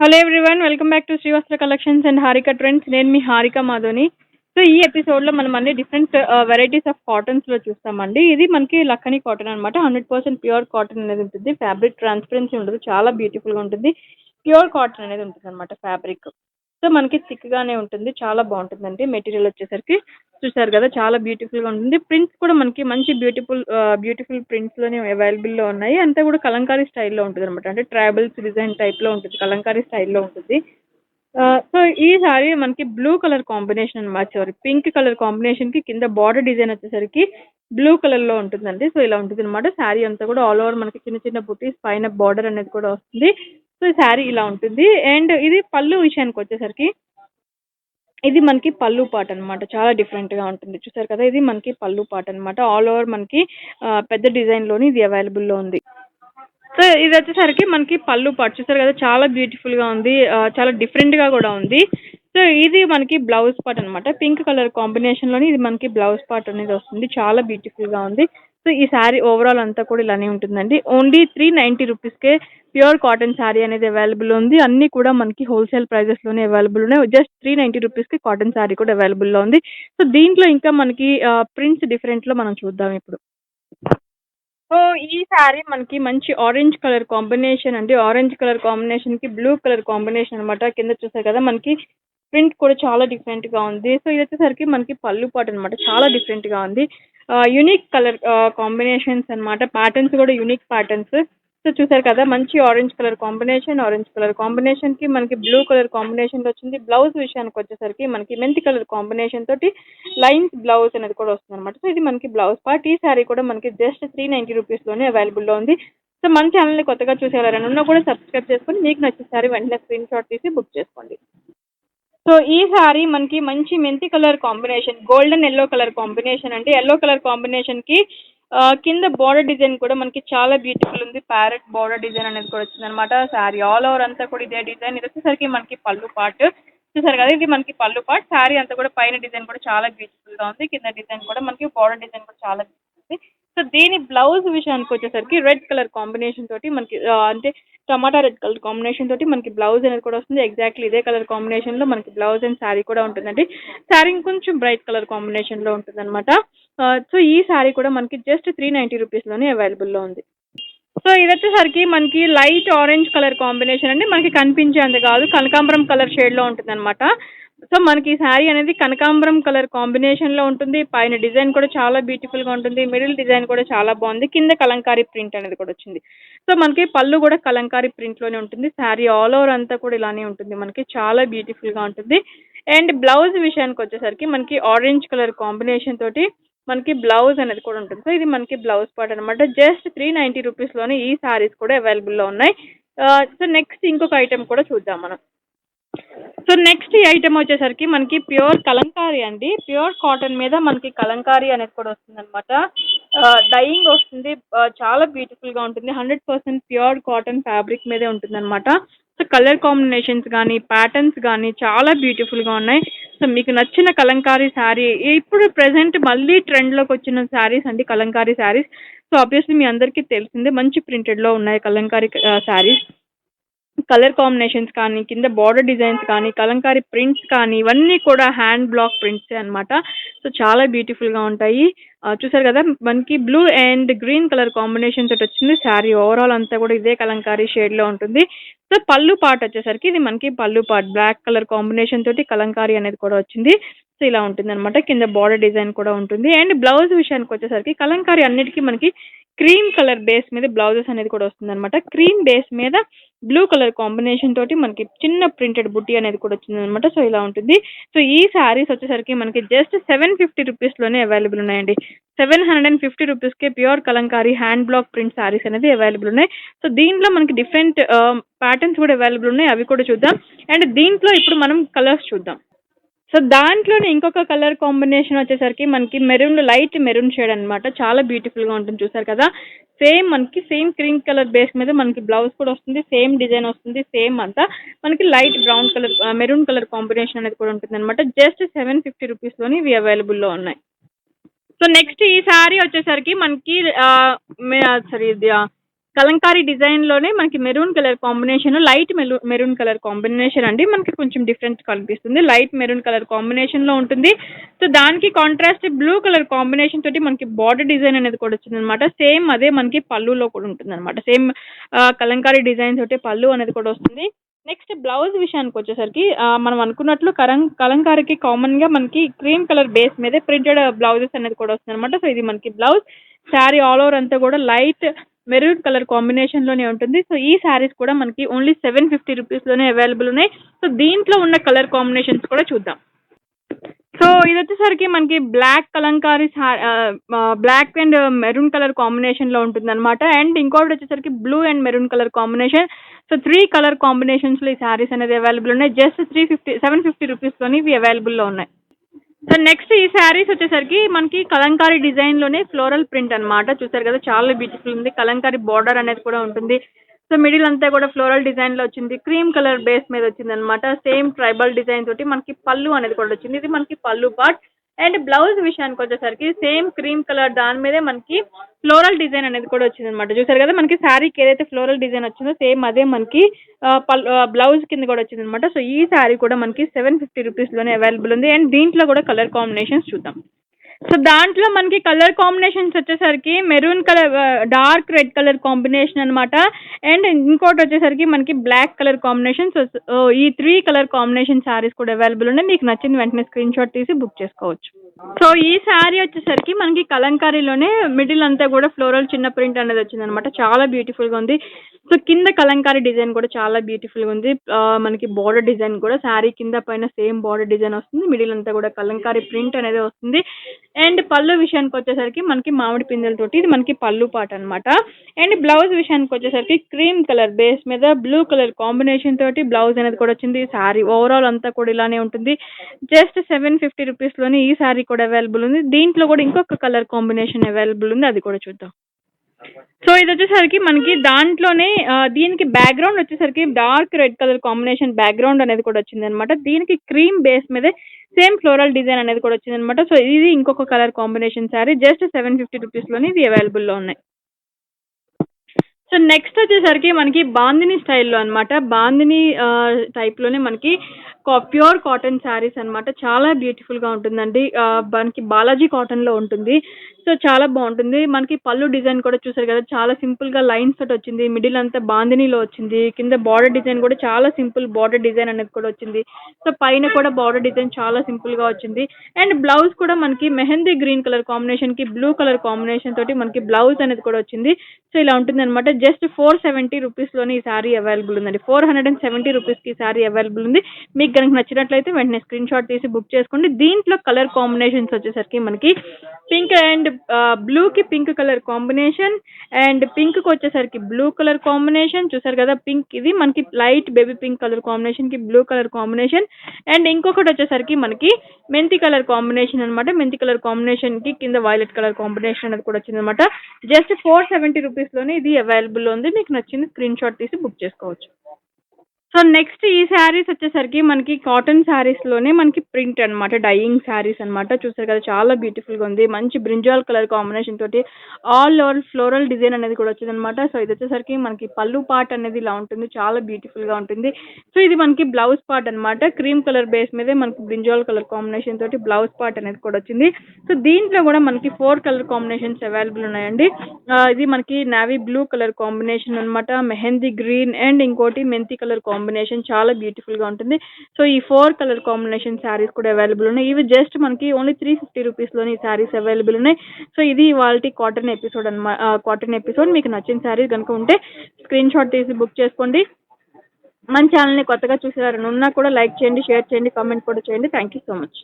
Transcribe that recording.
Hello everyone, welcome back to Srivastra collections and Harika trends. నేను మీ Harika మాధోని. So ఈ ఎపిసోడ్లో మనం అన్ని డిఫరెంట్ వెరైటీస్ ఆఫ్ కాటన్స్లో చూస్తామండి. ఇది మనకి లక్కనీ కాటన్ అనమాట. 100% ప్యూర్ కాటన్ అనేది ఉంటుంది. ఫ్యాబ్రిక్ ట్రాన్స్పరెన్సీ ఉంటుంది, చాలా బ్యూటిఫుల్గా ఉంటుంది. ప్యూర్ కాటన్ అనేది ఉంటుంది అనమాట ఫ్యాబ్రిక్. సో మనకి థిక్గానే ఉంటుంది, చాలా బాగుంటుందండి. మెటీరియల్ వచ్చేసరికి చూసారు కదా, చాలా బ్యూటిఫుల్గా ఉంటుంది. ప్రింట్స్ కూడా మనకి మంచి బ్యూటిఫుల్ ప్రింట్స్లోనే అవైలబుల్లో ఉన్నాయి. అంతా కూడా కలంకారీ స్టైల్లో ఉంటుంది అనమాట. అంటే ట్రైబల్స్ డిజైన్ టైప్లో ఉంటుంది, కలంకారీ స్టైల్లో ఉంటుంది. సో ఈ సారీ మనకి బ్లూ కలర్ కాంబినేషన్ అనమాట. సారీ, పింక్ కలర్ కాంబినేషన్కి కింద బార్డర్ డిజైన్ వచ్చేసరికి బ్లూ కలర్లో ఉంటుందండి. సో ఇలా ఉంటుంది అనమాట. శారీ అంతా కూడా ఆల్ ఓవర్ మనకి చిన్న చిన్న బుటీస్, పైన బార్డర్ అనేది కూడా వస్తుంది. సో ఈ శారీ ఇలా ఉంటుంది. అండ్ ఇది పళ్ళు విషయానికి వచ్చేసరికి ఇది మనకి పళ్ళు పాట అనమాట. చాలా డిఫరెంట్గా ఉంటుంది. చూసారు కదా, ఇది మనకి పళ్ళు పాట అనమాట. ఆల్ ఓవర్ మనకి పెద్ద డిజైన్లోని ఇది అవైలబుల్లో ఉంది. సో ఇది వచ్చేసరికి మనకి పళ్ళు పాట చూసారు కదా, చాలా బ్యూటిఫుల్గా ఉంది, చాలా డిఫరెంట్గా కూడా ఉంది. సో ఇది మనకి బ్లౌజ్ పార్ట్ అనమాట. పింక్ కలర్ కాంబినేషన్లోని ఇది మనకి బ్లౌజ్ పార్ట్ అనేది వస్తుంది. చాలా బ్యూటిఫుల్గా ఉంది. సో ఈ శారీ ఓవరాల్ అంతా కూడా ఇలానే ఉంటుందండి. ఓన్లీ 390 రూపీస్కే ప్యూర్ కాటన్ శారీ అనేది అవైలబుల్ ఉంది. అన్నీ కూడా మనకి హోల్సేల్ ప్రైజెస్లోనే అవైలబుల్ ఉన్నాయి. జస్ట్ 390 రూపీస్కి కాటన్ శారీ కూడా అవైలబుల్లో ఉంది. సో దీంట్లో ఇంకా మనకి ప్రింట్స్ డిఫరెంట్లో మనం చూద్దాం ఇప్పుడు. సో ఈ శారీ మనకి మంచి ఆరెంజ్ కలర్ కాంబినేషన్ అండి. ఆరెంజ్ కలర్ కాంబినేషన్కి బ్లూ కలర్ కాంబినేషన్ అనమాట. కింద చూసారు కదా, మనకి ప్రింట్ కూడా చాలా డిఫరెంట్గా ఉంది. సో ఇది వచ్చేసరికి మనకి పళ్ళు పాటు అనమాట. చాలా డిఫరెంట్గా ఉంది. యునిక్ కలర్ కాంబినేషన్స్ అనమాట. ప్యాటర్న్స్ కూడా యునిక్ ప్యాటర్న్స్. సో చూసారు కదా, మంచి ఆరెంజ్ కలర్ కాంబినేషన్కి మనకి బ్లూ కలర్ కాంబినేషన్లో వచ్చింది. బ్లౌజ్ విషయానికి వచ్చేసరికి మనకి మెంతి కలర్ కాంబినేషన్ తోటి లైన్స్ బ్లౌజ్ అనేది కూడా వస్తుంది అనమాట. సో ఇది మనకి బ్లౌజ్ పార్ట్. ఈ శారీ కూడా మనకి జస్ట్ 390 రూపీస్లోనే అవైలబుల్లో ఉంది. సో మన ఛానల్ని కొత్తగా చూసేవారైనా ఉన్నా కూడా సబ్స్క్రైబ్ చేసుకొని మీకు నచ్చిన శారీ వెంటనే స్క్రీన్ షాట్ తీసి బుక్ చేసుకోండి. సో ఈ శారీ మనకి మంచి మెంతి colour combination, golden yellow colour combination అండి. ఎల్లో కలర్ కాంబినేషన్కి కింద బార్డర్ డిజైన్ కూడా మనకి చాలా బ్యూటిఫుల్ ఉంది. ప్యారెట్ బార్డర్ డిజైన్ అనేది కూడా వచ్చింది అనమాట. శారీ ఆల్ ఓవర్ అంతా కూడా ఇదే డిజైన్. ఇది వచ్చేసరికి మనకి పళ్ళు పార్ట్. చూసారు కదా, ఇది మనకి పళ్ళు పార్ట్. శారీ అంతా కూడా పైన డిజైన్ కూడా చాలా బ్యూటిఫుల్గా ఉంది. కింద డిజైన్ కూడా మనకి బార్డర్ డిజైన్ కూడా చాలా బ్యూటిఫుల్ ఉంది. సో దీని బ్లౌజ్ విషయానికి వచ్చేసరికి రెడ్ కలర్ కాంబినేషన్ తోటి మనకి అంటే టమాటా రెడ్ కలర్ కాంబినేషన్ తోటి మనకి బ్లౌజ్ అనేది కూడా వస్తుంది. ఎగ్జాక్ట్లీ ఇదే కలర్ కాంబినేషన్లో మనకి బ్లౌజ్ అండ్ శారీ కూడా ఉంటుందండి. శారీ కొంచెం బ్రైట్ కలర్ కాంబినేషన్లో ఉంటుంది అనమాట. సో ఈ శారీ కూడా మనకి జస్ట్ 390 రూపీస్లోనే అవైలబుల్లో ఉంది. సో ఇది వచ్చేసరికి మనకి లైట్ ఆరెంజ్ కలర్ కాంబినేషన్ అండి. మనకి కనిపించేంత కాదు, కనకాంబరం కలర్ షేడ్లో ఉంటుంది అనమాట. సో మనకి శారీ అనేది కనకాంబరం కలర్ కాంబినేషన్లో ఉంటుంది. పైన డిజైన్ కూడా చాలా బ్యూటిఫుల్గా ఉంటుంది. మిడిల్ డిజైన్ కూడా చాలా బాగుంది. కింద కలంకారీ ప్రింట్ అనేది కూడా వచ్చింది. సో మనకి పళ్ళు కూడా కలంకారీ ప్రింట్లోనే ఉంటుంది. శారీ ఆల్ ఓవర్ అంతా కూడా ఇలానే ఉంటుంది. మనకి చాలా బ్యూటిఫుల్గా ఉంటుంది. అండ్ బ్లౌజ్ విషయానికి వచ్చేసరికి మనకి ఆరెంజ్ కలర్ కాంబినేషన్ తోటి మనకి బ్లౌజ్ అనేది కూడా ఉంటుంది. సో ఇది మనకి బ్లౌజ్ పార్ట్ అనమాట. జస్ట్ 390 రూపీస్లోనే ఈ శారీస్ కూడా అవైలబుల్లో ఉన్నాయి. సో నెక్స్ట్ ఇంకొక ఐటెం కూడా చూద్దాం మనం. సో నెక్స్ట్ ఈ ఐటెం వచ్చేసరికి మనకి ప్యూర్ కలంకారీ అండి. ప్యూర్ కాటన్ మీద మనకి కలంకారీ అనేది కూడా వస్తుంది అనమాట. డైయింగ్ వస్తుంది, చాలా బ్యూటిఫుల్గా ఉంటుంది. 100% ప్యూర్ కాటన్ ఫ్యాబ్రిక్ మీదే ఉంటుంది అనమాట. సో కలర్ కాంబినేషన్స్ కానీ ప్యాటర్న్స్ కానీ చాలా బ్యూటిఫుల్గా ఉన్నాయి. సో మీకు నచ్చిన కలంకారీ శారీ ఇప్పుడు ప్రెసెంట్ మళ్ళీ ట్రెండ్లోకి వచ్చిన శారీస్ అండి, కలంకారీ శారీస్. సో ఆబ్వియస్లీ మీ అందరికీ తెలిసిందే, మంచి ప్రింటెడ్లో ఉన్నాయి కలంకారీ శారీస్. కలర్ కాంబినేషన్స్ కానీ, కింద బార్డర్ డిజైన్స్ కానీ, కలంకారీ ప్రింట్స్ కానీ, ఇవన్నీ కూడా హ్యాండ్ బ్లాక్ ప్రింట్సే అనమాట. సో చాలా బ్యూటిఫుల్గా ఉంటాయి. చూసారు కదా, మనకి blue and green colour combination తోటి వచ్చింది. శారీ ఓవరాల్ అంతా కూడా ఇదే కలంకారీ షేడ్లో ఉంటుంది. సో పళ్ళు పార్ట్ వచ్చేసరికి ఇది మనకి పళ్ళు పార్ట్ బ్లాక్ కలర్ కాంబినేషన్ తోటి కలంకారీ అనేది కూడా వచ్చింది. సో ఇలా ఉంటుంది అనమాట. కింద బార్డర్ డిజైన్ కూడా ఉంటుంది. అండ్ బ్లౌజ్ విషయానికి వచ్చేసరికి కలంకారీ అన్నిటికీ మనకి క్రీమ్ కలర్ బేస్ మీద బ్లౌజెస్ అనేది కూడా వస్తుంది అనమాట. క్రీమ్ బేస్ మీద బ్లూ కలర్ కాంబినేషన్ తోటి మనకి చిన్న ప్రింటెడ్ బుట్టి అనేది కూడా వచ్చింది అనమాట. సో ఇలా ఉంటుంది. సో ఈ శారీస్ వచ్చేసరికి మనకి జస్ట్ 750 రూపీస్లోనే అవైలబుల్ ఉన్నాయండి. 750 రూపీస్కే pure kalamkari hand block print saris అనేది అవైలబుల్ ఉన్నాయి. సో దీంట్లో మనకి డిఫరెంట్ ప్యాటర్న్స్ కూడా అవైలబుల్ ఉన్నాయి, అవి కూడా చూద్దాం. అండ్ దీంట్లో ఇప్పుడు మనం కలర్స్ చూద్దాం. సో దాంట్లోనే ఇంకొక కలర్ కాంబినేషన్ వచ్చేసరికి మనకి మెరూన్, లైట్ మెరూన్ షేడ్ అనమాట. చాలా బ్యూటిఫుల్గా ఉంటుంది. చూసారు కదా, మనకి సేమ్ క్రీమ్ కలర్ బేస్ మీద మనకి బ్లౌజ్ కూడా వస్తుంది. సేమ్ డిజైన్ వస్తుంది. సేమ్ అంతా మనకి light brown colour, maroon colour combination అనేది కూడా ఉంటుంది అనమాట. జస్ట్ 750 రూపీస్లోని ఇవి అవైలబుల్లో ఉన్నాయి. సో నెక్స్ట్ ఈ శారీ వచ్చేసరికి మనకి కలంకారీ డిజైన్లోనే మనకి maroon colour combination, light maroon colour combination అండి. మనకి కొంచెం డిఫరెంట్ కనిపిస్తుంది. లైట్ మెరూన్ కలర్ కాంబినేషన్లో ఉంటుంది. సో దానికి కాంట్రాస్ట్ బ్లూ కలర్ కాంబినేషన్ తోటి మనకి బార్డర్ డిజైన్ అనేది కూడా వచ్చిందనమాట. సేమ్ అదే మనకి పళ్ళులో కూడా ఉంటుంది అనమాట. సేమ్ కలంకారీ డిజైన్ తోటి పళ్ళు అనేది కూడా వస్తుంది. నెక్స్ట్ బ్లౌజ్ విషయానికి వచ్చేసరికి మనం అనుకున్నట్లు కలంకారీకి కామన్గా మనకి క్రీమ్ కలర్ బేస్ మీద ప్రింటెడ్ బ్లౌజెస్ అనేది కూడా వస్తుంది అనమాట. సో ఇది మనకి బ్లౌజ్. శారీ ఆల్ ఓవర్ అంతా కూడా లైట్ మెరూన్ కలర్ కాంబినేషన్లోనే ఉంటుంది. సో ఈ శారీస్ కూడా మనకి ఓన్లీ 750 రూపీస్లోనే అవైలబుల్ ఉన్నాయి. సో దీంట్లో ఉన్న కలర్ కాంబినేషన్స్ కూడా చూద్దాం. సో ఇది వచ్చేసరికి మనకి black kalamkari black and maroon colour కాంబినేషన్లో ఉంటుంది అనమాట. అండ్ ఇంకోటి వచ్చేసరికి blue and maroon colour combination. So 3 colour కాంబినేషన్స్లో ఈ శారీస్ అనేది అవైలబుల్ ఉన్నాయి. జస్ట్ 750 రూపీస్లోని ఇవి అవైలబుల్లో ఉన్నాయి. సో నెక్స్ట్ ఈ శారీస్ వచ్చేసరికి మనకి కలంకారీ డిజైన్లోనే ఫ్లోరల్ ప్రింట్ అనమాట. చూసారు కదా, చాలా బ్యూటిఫుల్ ఉంది. కలంకారీ బార్డర్ అనేది కూడా ఉంటుంది. సో మిడిల్ అంతా కూడా ఫ్లోరల్ డిజైన్లో వచ్చింది. క్రీమ్ కలర్ బేస్ మీద వచ్చింది అనమాట. సేమ్ ట్రైబల్ డిజైన్ తోటి మనకి పళ్ళు అనేది కూడా వచ్చింది. ఇది మనకి పళ్ళు పార్ట్. అండ్ బ్లౌజ్ విషయానికి వచ్చేసరికి సేమ్ క్రీమ్ కలర్ దాని మీదే మనకి ఫ్లోరల్ డిజైన్ అనేది కూడా వచ్చింది అనమాట. చూసారు కదా, మనకి శారీకి ఏదైతే ఫ్లోరల్ డిజైన్ వచ్చిందో సేమ్ అదే మనకి బ్లౌజ్ కింద కూడా వచ్చింది అనమాట. సో ఈ శారీ కూడా మనకి 750 రూపీస్లోనే అవైలబుల్ ఉంది. అండ్ దీంట్లో కూడా కలర్ కాంబినేషన్స్ చూద్దాం. సో దాంట్లో మనకి కలర్ కాంబినేషన్స్ వచ్చేసరికి maroon colour, dark red colour combination అనమాట. అండ్ ఇంకోటి వచ్చేసరికి మనకి బ్లాక్ కలర్ కాంబినేషన్. సో ఈ 3 కలర్ కాంబినేషన్ శారీస్ కూడా అవైలబుల్ ఉన్నాయి. మీకు నచ్చింది వెంటనే స్క్రీన్ షాట్ తీసి బుక్ చేసుకోవచ్చు. సో ఈ శారీ వచ్చేసరికి మనకి కలంకారీలోనే మిడిల్ అంతా కూడా ఫ్లోరల్ చిన్న ప్రింట్ అనేది వచ్చింది అనమాట. చాలా బ్యూటిఫుల్గా ఉంది. సో కింద కలంకారీ డిజైన్ కూడా చాలా బ్యూటిఫుల్గా ఉంది. మనకి బార్డర్ డిజైన్ కూడా శారీ కింద పైన సేమ్ బార్డర్ డిజైన్ వస్తుంది. మిడిల్ అంతా కూడా కలంకారీ ప్రింట్ అనేది వస్తుంది. అండ్ పళ్ళు విషయానికి వచ్చేసరికి మనకి మామిడి పిందెలతోటి ఇది మనకి పళ్ళు పాట అనమాట. అండ్ బ్లౌజ్ విషయానికి వచ్చేసరికి క్రీమ్ కలర్ బేస్ మీద బ్లూ కలర్ కాంబినేషన్ తోటి బ్లౌజ్ అనేది కూడా వచ్చింది. శారీ ఓవరాల్ అంతా కూడా ఇలానే ఉంటుంది. జస్ట్ 750 రూపీస్లోని ఈ శారీ కూడా అవైలబుల్ ఉంది. దీంట్లో కూడా ఇంకొక కలర్ కాంబినేషన్ అవైలబుల్ ఉంది, అది కూడా చూద్దాం. సో ఇది వచ్చేసరికి మనకి దాంట్లోనే దీనికి బ్యాక్గ్రౌండ్ వచ్చేసరికి dark red colour combination background అనేది కూడా వచ్చింది అనమాట. దీనికి క్రీమ్ బేస్ మీద సేమ్ ఫ్లోరల్ డిజైన్ అనేది కూడా వచ్చింది అనమాట. సో ఇది ఇంకొక కలర్ కాంబినేషన్ శారీ. జస్ట్ 750 రూపీస్లోని ఇవి అవైలబుల్లో ఉన్నాయి. సో నెక్స్ట్ వచ్చేసరికి మనకి బాందిని స్టైల్లో అనమాట. బాందిని టైప్లోనే మనకి ప్యూర్ కాటన్ శారీస్ అనమాట. చాలా బ్యూటిఫుల్గా ఉంటుందండి. మనకి బాలాజీ కాటన్లో ఉంటుంది. సో చాలా బాగుంటుంది. మనకి పళ్ళు డిజైన్ కూడా చూసారు కదా, చాలా సింపుల్గా లైన్స్ తోటి వచ్చింది. మిడిల్ అంతా బాందినీలో వచ్చింది. కింద బార్డర్ డిజైన్ కూడా చాలా సింపుల్ బార్డర్ డిజైన్ అనేది కూడా వచ్చింది. సో పైన కూడా బార్డర్ డిజైన్ చాలా సింపుల్గా వచ్చింది. అండ్ బ్లౌజ్ కూడా మనకి మెహందీ గ్రీన్ కలర్ కాంబినేషన్కి బ్లూ కలర్ కాంబినేషన్ తోటి మనకి బ్లౌజ్ అనేది కూడా వచ్చింది. సో ఇలా ఉంటుంది అనమాట. జస్ట్ 470 రూపీస్లోని ఈ శారీ అవైలబుల్ ఉందండి. 470 రూపీస్కి ఈ శారీ అవైలబుల్ ఉంది. మీకు కనుక నచ్చినట్లయితే వెంటనే స్క్రీన్ షాట్ తీసి బుక్ చేసుకోండి. దీంట్లో కలర్ కాంబినేషన్స్ వచ్చేసరికి మనకి పింక్ అండ్ బ్లూకి పింక్ కలర్ కాంబినేషన్, అండ్ పింక్కి వచ్చేసరికి బ్లూ కలర్ కాంబినేషన్. చూసారు కదా, పింక్ ఇది మనకి లైట్ బేబీ పింక్ కలర్ కాంబినేషన్కి బ్లూ కలర్ కాంబినేషన్. అండ్ ఇంకొకటి వచ్చేసరికి మనకి మెంతి కలర్ కాంబినేషన్ అనమాట. మెంతి కలర్ కాంబినేషన్కి కింద వైలెట్ కలర్ కాంబినేషన్ అనేది కూడా వచ్చింది అనమాట. జస్ట్ 470 రూపీస్లోనే ఇది అవైలబుల్ ఉంది. మీకు నచ్చింది స్క్రీన్ షాట్ తీసి బుక్ చేసుకోవచ్చు. సో నెక్స్ట్ ఈ శారీస్ వచ్చేసరికి మనకి కాటన్ శారీస్లోనే మనకి ప్రింట్ అనమాట, డైయింగ్ శారీస్ అనమాట. చూసారు కదా, చాలా బ్యూటిఫుల్గా ఉంది. మంచి బ్రింజాల్ కలర్ కాంబినేషన్ తోటి ఆల్ ఓవర్ ఫ్లోరల్ డిజైన్ అనేది కూడా వచ్చింది అనమాట. సో ఇది వచ్చేసరికి మనకి పళ్ళు పార్ట్ అనేది ఇలా ఉంటుంది. చాలా బ్యూటిఫుల్గా ఉంటుంది. సో ఇది మనకి బ్లౌజ్ పార్ట్ అనమాట. క్రీమ్ కలర్ బేస్ మీదే మనకి బ్రింజాల్ కలర్ కాంబినేషన్ తోటి బ్లౌజ్ పార్ట్ అనేది కూడా వచ్చింది. సో దీంట్లో కూడా మనకి 4 కలర్ కాంబినేషన్స్ అవైలబుల్ ఉన్నాయండి. ఇది మనకి నావీ బ్లూ కలర్ కాంబినేషన్ అనమాట, మెహందీ గ్రీన్ అండ్ ఇంకోటి మెంతి కలర్ కాంబినేషన్. చాలా బ్యూటిఫుల్గా ఉంటుంది. సో ఈ 4 కలర్ కాంబినేషన్ శారీస్ కూడా అవైలబుల్ ఉన్నాయి. ఇవి జస్ట్ మనకి ఓన్లీ 350 రూపీస్లోని ఈ శారీస్ అవైలబుల్ ఉన్నాయి. సో ఇది వాళ్ళ కాటన్ ఎపిసోడ్ అనమాట. కాటన్ ఎపిసోడ్ మీకు నచ్చిన శారీస్ కనుక ఉంటే స్క్రీన్ షాట్ తీసి బుక్ చేసుకోండి. మన ఛానల్ని కొత్తగా చూసేవారని ఉన్నా కూడా లైక్ చేయండి, షేర్ చేయండి, కామెంట్ కూడా చేయండి. Thank you so much.